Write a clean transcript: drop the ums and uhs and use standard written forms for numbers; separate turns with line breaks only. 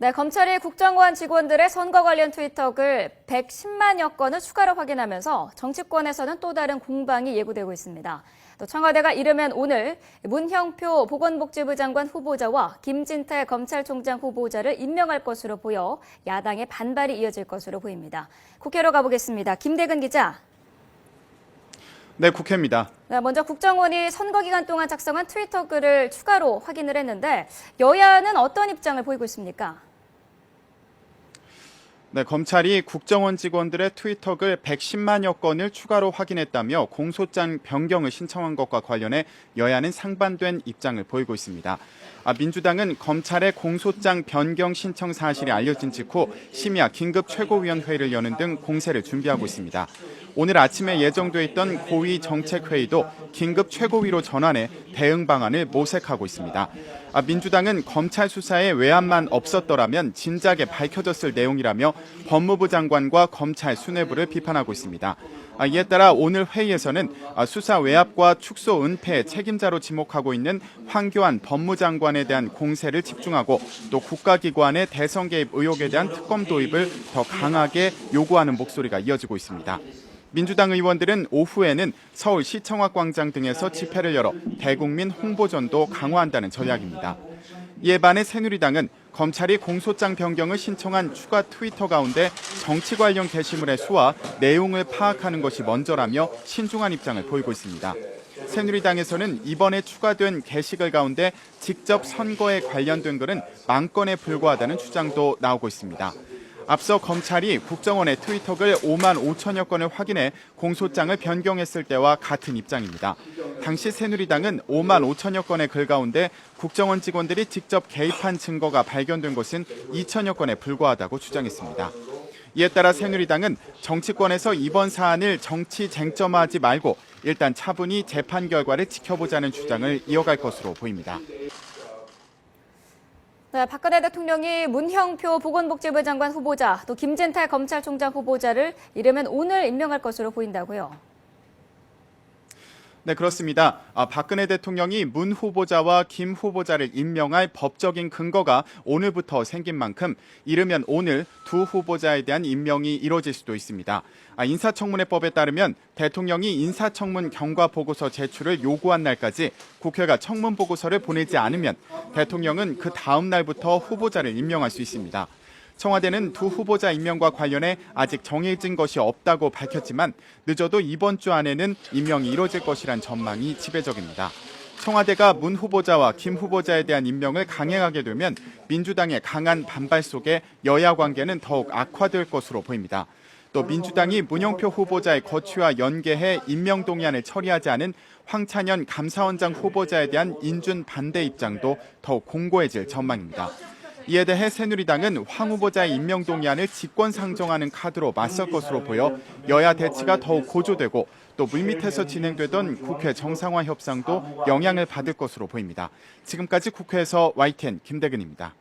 네, 검찰이 국정원 직원들의 선거 관련 트위터글 110만여 건을 추가로 확인하면서 정치권에서는 또 다른 공방이 예고되고 있습니다. 또 청와대가 이르면 오늘 문형표 보건복지부 장관 후보자와 김진태 검찰총장 후보자를 임명할 것으로 보여 야당의 반발이 이어질 것으로 보입니다. 국회로 가보겠습니다. 김대근 기자.
네, 국회입니다.
네, 먼저 국정원이 선거 기간 동안 작성한 트위터 글을 추가로 확인을 했는데 여야는 어떤 입장을 보이고 있습니까?
네, 검찰이 국정원 직원들의 트위터글 110만여 건을 추가로 확인했다며 공소장 변경을 신청한 것과 관련해 여야는 상반된 입장을 보이고 있습니다. 민주당은 검찰의 공소장 변경 신청 사실이 알려진 직후 심야 긴급 최고위원회를 여는 등 공세를 준비하고 있습니다. 오늘 아침에 예정돼 있던 고위 정책회의도 긴급 최고위로 전환해 대응 방안을 모색하고 있습니다. 민주당은 검찰 수사에 외압만 없었더라면 진작에 밝혀졌을 내용이라며 법무부 장관과 검찰 수뇌부를 비판하고 있습니다. 이에 따라 오늘 회의에서는 수사 외압과 축소 은폐의 책임자로 지목하고 있는 황교안 법무장관에 대한 공세를 집중하고 또 국가기관의 대선 개입 의혹에 대한 특검 도입을 더 강하게 요구하는 목소리가 이어지고 있습니다. 민주당 의원들은 오후에는 서울 시청학 광장 등에서 집회를 열어 대국민 홍보전도 강화한다는 전략입니다. 이에 반해 새누리당은 검찰이 공소장 변경을 신청한 추가 트위터 가운데 정치 관련 게시물의 수와 내용을 파악하는 것이 먼저라며 신중한 입장을 보이고 있습니다. 새누리당에서는 이번에 추가된 게시글 가운데 직접 선거에 관련된 글은 10,000건에 불과하다는 주장도 나오고 있습니다. 앞서 검찰이 국정원의 트위터글 5만 5천여 건을 확인해 공소장을 변경했을 때와 같은 입장입니다. 당시 새누리당은 5만 5천여 건의 글 가운데 국정원 직원들이 직접 개입한 증거가 발견된 것은 2천여 건에 불과하다고 주장했습니다. 이에 따라 새누리당은 정치권에서 이번 사안을 정치 쟁점화하지 말고 일단 차분히 재판 결과를 지켜보자는 주장을 이어갈 것으로 보입니다.
네, 박근혜 대통령이 문형표 보건복지부 장관 후보자, 또 김진태 검찰총장 후보자를 이르면 오늘 임명할 것으로 보인다고요.
네, 그렇습니다. 박근혜 대통령이 문 후보자와 김 후보자를 임명할 법적인 근거가 오늘부터 생긴 만큼 이르면 오늘 두 후보자에 대한 임명이 이뤄질 수도 있습니다. 인사청문회법에 따르면 대통령이 인사청문 경과 보고서 제출을 요구한 날까지 국회가 청문 보고서를 보내지 않으면 대통령은 그 다음 날부터 후보자를 임명할 수 있습니다. 청와대는 두 후보자 임명과 관련해 아직 정해진 것이 없다고 밝혔지만 늦어도 이번 주 안에는 임명이 이뤄질 것이란 전망이 지배적입니다. 청와대가 문 후보자와 김 후보자에 대한 임명을 강행하게 되면 민주당의 강한 반발 속에 여야 관계는 더욱 악화될 것으로 보입니다. 또 민주당이 문형표 후보자의 거취와 연계해 임명 동의안을 처리하지 않은 황찬현 감사원장 후보자에 대한 인준 반대 입장도 더욱 공고해질 전망입니다. 이에 대해 새누리당은 황 후보자의 임명 동의안을 직권상정하는 카드로 맞설 것으로 보여 여야 대치가 더욱 고조되고 또 물밑에서 진행되던 국회 정상화 협상도 영향을 받을 것으로 보입니다. 지금까지 국회에서 YTN 김대근입니다.